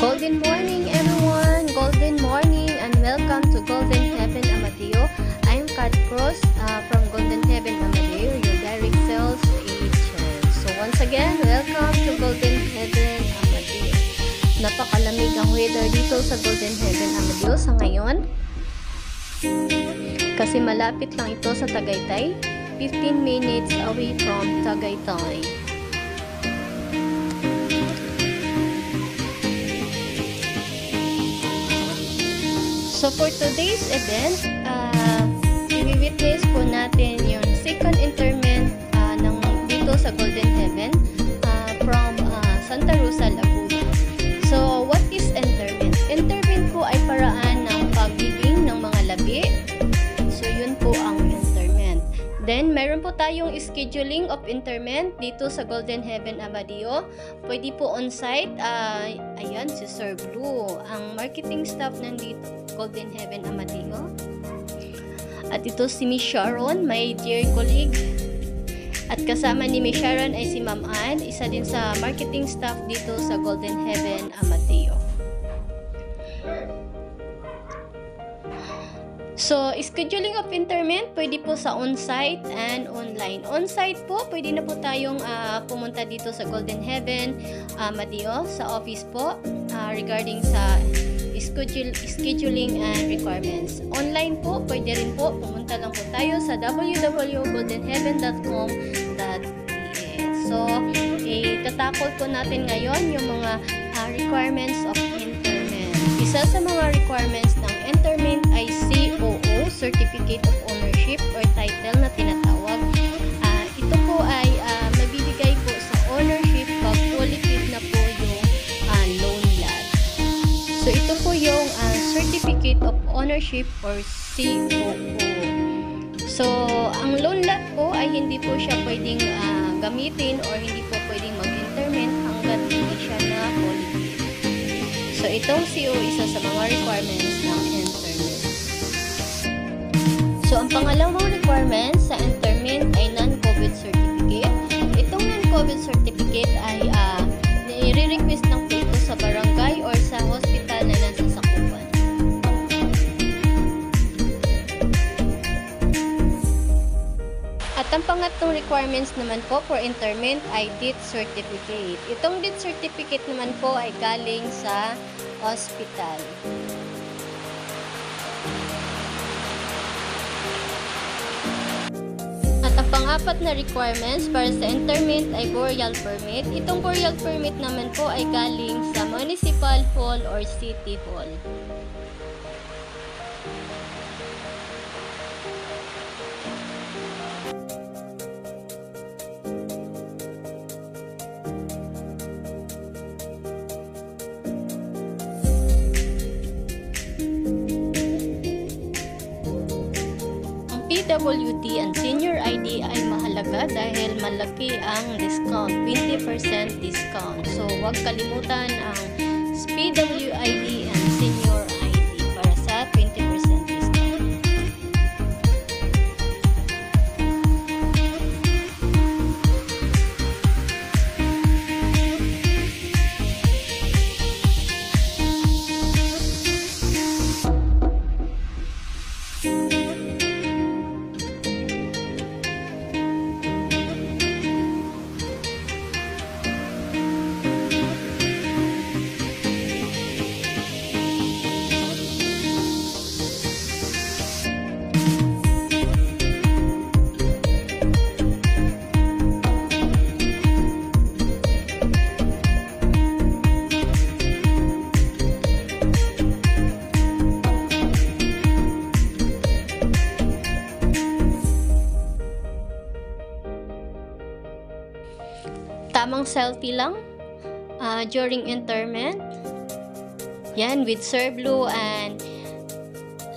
Golden morning everyone! Golden morning and welcome to Golden Heaven Amadeo. I'm Kat Cross from Golden Heaven Amadeo, your direct sales agent. So once again, welcome to Golden Heaven Amadeo. Napakalamig ang weather dito sa Golden Heaven Amadeo sa ngayon. Kasi malapit lang ito sa Tagaytay. 15 minutes away from Tagaytay. So for today's event, i-witness po natin yung second interment dito sa Golden Heaven from Santa Rosa, Laguna. So what is interment? Interment po ay paraan ng pagbibing ng mga labi. So yun po ang interment. Then meron po tayong scheduling of interment dito sa Golden Heaven Amadeo. Pwede po on-site. Ayan, si Sir Blue, ang marketing staff ng dito Golden Heaven Amadeo. At ito si Miss Sharon, my dear colleague. At kasama ni Miss Sharon ay si Ma'am Ann, isa din sa marketing staff dito sa Golden Heaven Amadeo. So, scheduling of interment, pwede po sa on-site and online. On-site po, pwede na po tayong pumunta dito sa Golden Heaven Amadeo, sa office po, regarding sa scheduling and requirements. Online po, pwede rin po, pumunta lang po tayo sa www.goldenheaven.com.ph. So, itatakol po natin ngayon yung mga requirements of interment. Isa sa mga requirements ng interment ay COO, Certificate of Ownership or title na tinatawag. Ito po ay mabibigay po sa ownership pag qualified na po yung loan lot. So, ito po yung Certificate of Ownership or COO. So, ang loan lot po ay hindi po siya pwedeng gamitin or hindi po pwedeng mag-interment hanggat hindi siya na-qualified. So, itong COO isa sa mga requirements ng interment. So, ang pangalawang requirement sa interment ay non-COVID certificate. Itong non-COVID certificate ay nire-request lang po ito sa barangay or sa hospital na nasa sakupan. At ang pangatlong requirements naman po for interment ay death certificate. Itong death certificate naman po ay galing sa hospital. At ang pang-apat na requirements para sa interment ay burial permit. Itong burial permit naman po ay galing sa municipal hall or city hall. PWD and senior ID ay mahalaga dahil malaki ang discount, 20% discount. So, huwag kalimutan ang PWID and senior ID para sa 20% discount. Tamang selfie lang during interment. Yan, with Sir Blue and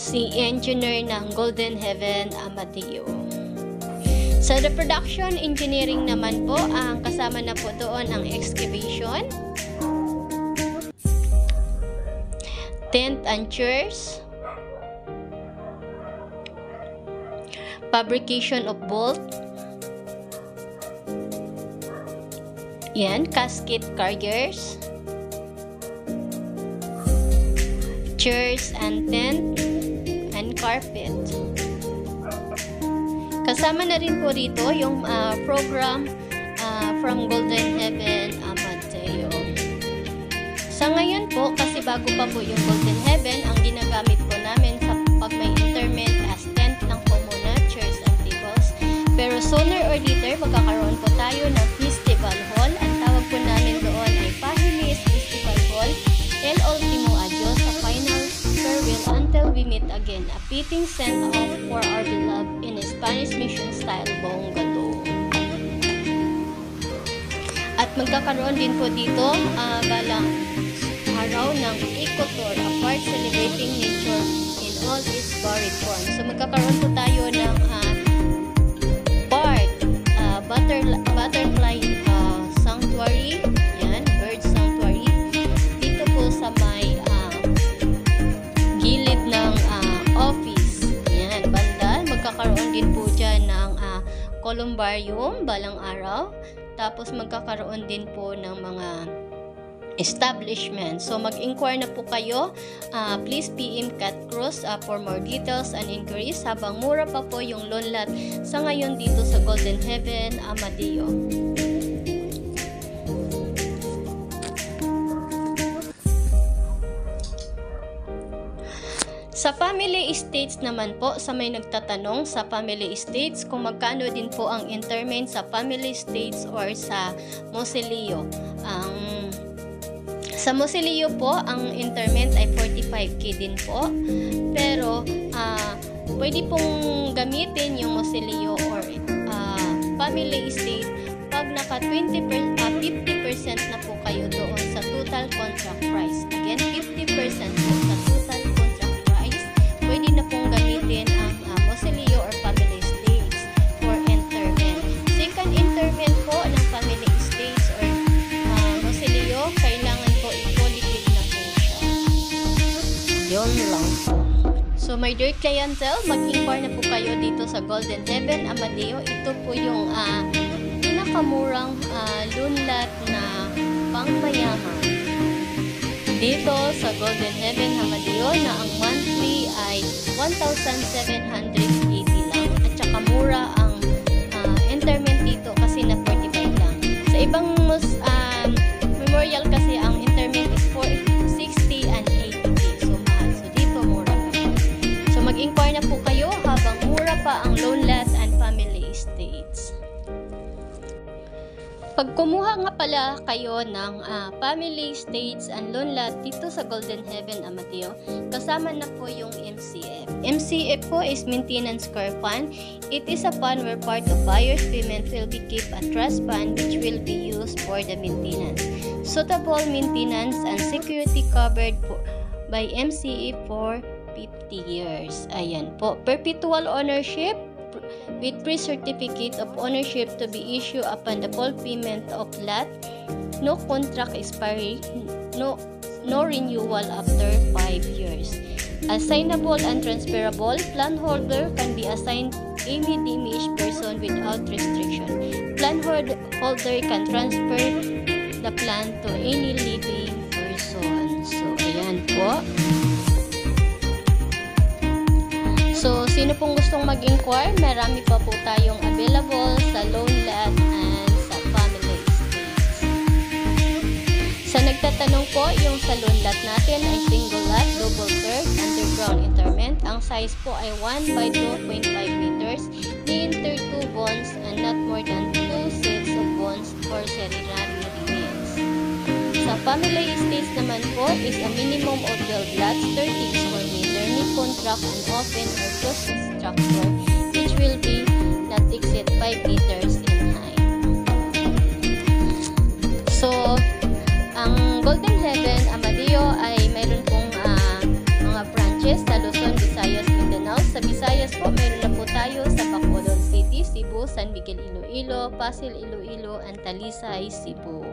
si engineer ng Golden Heaven Amadeo. Sa reproduction engineering naman po, ang kasama na po doon ang excavation, tent and chairs, fabrication of bolt, yan, casket carriers, chairs and tent, and carpet. Kasama na rin po dito yung program from Golden Heaven Amadeo. Sa ngayon po, kasi bago pa po yung Golden Heaven, ang ginagamit po namin sa pag may interment as tent lang po muna, chairs and tables. Pero sooner or later, magkakaroon po tayo ng festival hall. Ang tawag po namin doon ay Pahilis Festival Hall, El Ultimo Adios, sa final farewell until we meet again. A fitting send-off for our beloved in a Spanish mission style bungalow. At magkakaroon din po dito balang araw ng eco-tour, a park celebrating nature in all its varied forms. So magkakaroon po tayo ng park, butterfly sanctuary, yan, bird sanctuary, dito po sa may gilid ng office, yan, banda. Magkakaroon din po dyan ng columbarium balang araw. Tapos magkakaroon din po ng mga establishment. So mag-inquire na po kayo. Please PM Cat Cruz for more details and inquiries, habang mura pa po yung loan lot sa ngayon dito sa Golden Heaven Amadeo. Sa family estates naman po, sa may nagtatanong sa family estates kung magkano din po ang interment sa family estates or sa mausoleo. Sa mausoleo po, ang interment ay 45k din po. Pero pwede pong gamitin yung mausoleo or family estate pag naka 50% na po kayo doon sa total contract price. Again, 50% po sa total contract price. Pwede na pong gamitin ang mausoleo or family estates for interment. Second interment po ng family estates or mausoleo, kailangan po i-qualified na po siya. Yun lang po. So my dear clientele, mag-inquire na po kayo dito sa Golden Heaven Amadeo. Ito po yung pinakamurang loan lot na pangmayaman dito sa Golden Heaven Amadeo, na ang monthly ay 1,780 lang. At saka mura ang interment dito kasi na 45 lang. Sa ibang memorial kasi ang interment is 60 and 80k. So mahal. So dito mura pa. So mag-inquire na po kayo habang mura pa ang loan lot and family estates. Pag kumuha nga pala kayo ng family estates and loan lot dito sa Golden Heaven Amadeo, kasama na po yung MCF. MCF po is Maintenance Care Fund. It is a fund where part of buyer's payment will be kept a trust fund which will be used for the maintenance. Suitable maintenance and security covered by MCF for 50 years. Ayan po. Perpetual ownership with pre-certificate of ownership to be issued upon the full payment of lot. No contract expiry, no renewal after 5 years. Assignable and transferable. Plan holder can be assigned any damaged person without restriction. Plan holder can transfer the plan to any living person. So, ayan po. So, sino pong gustong mag-inquire, marami pa po tayong available sa loan lot and sa family estates. Sa nagtatanong po, yung sa loan lot natin ay single lot, double third, underground interment. Ang size po ay 1 by 2.5 meters, ni-enter 2 bonds and not more than 2 sets of bonds for certiorari remains. Sa family estates naman po is a minimum of 12 lots, 30 square meter, ni contract and open or closed structure, which will be not exceed 5 meters in height. So, ang Golden Heaven Amadeo ay mayroon pong mga branches sa Luzon, Visayas, Mindanao. Sa Visayas po, mayroon na po tayo sa Bacolod City, Cebu, San Miguel, Iloilo, Pasig, Iloilo, and Talisay, Cebu.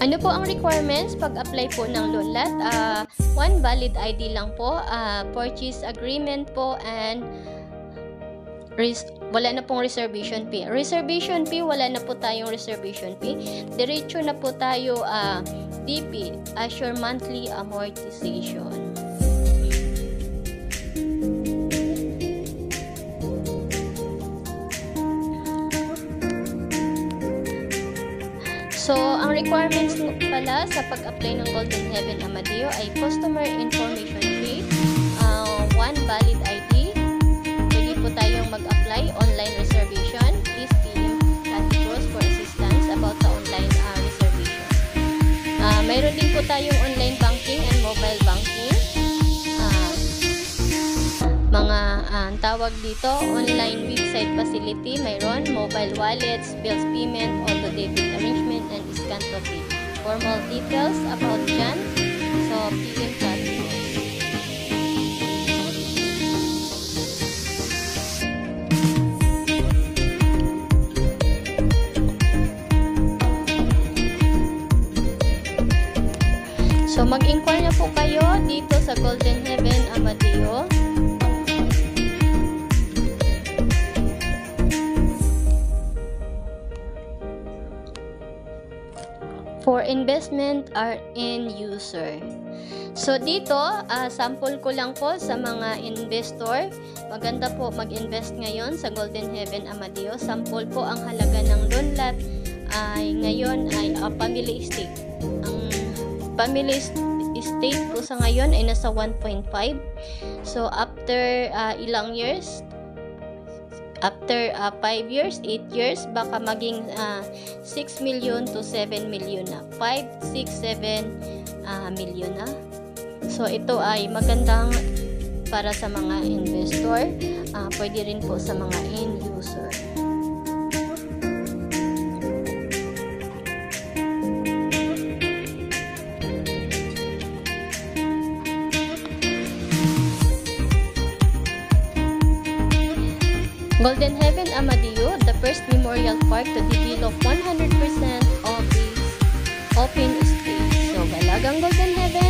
Ano po ang requirements pag-apply po ng loan lot? One, valid ID lang po, purchase agreement po, and wala na pong reservation fee. Reservation fee, wala na po tayong reservation fee. Diretso na po tayo DP, assure monthly amortization. So, ang requirements pala sa pag-apply ng Golden Heaven Amadeo ay customer information fee, one, valid ID. Pwede po tayong mag-apply online reservation. Please PM Cathy Cruz for assistance about the online reservation. Mayroon din po tayong online banking and mobile banking. Mga tawag dito, online website facility, mayroon, mobile wallets, bills payment, auto debit arrangement, and scan to pay. For more details about dyan, so PM Cathy. So mag-inquire na po kayo dito sa Golden Heaven Amadeo. For investment or end user. So dito, sample ko lang po sa mga investor. Maganda po mag-invest ngayon sa Golden Heaven Amadeo. Sample po ang halaga ng loan lot ay ngayon ay family estate. Ang family estate po sa ngayon ay nasa 1.5. So after ilang years, after 5 years, 8 years, baka maging 6 million to 7 million na. 5, 6, 7 million na. So, ito ay magandang para sa mga investor. Pwede rin po sa mga end user. Golden Heaven Amadeo, the first memorial park to develop 100% of its open space. So, Balagang Golden Heaven,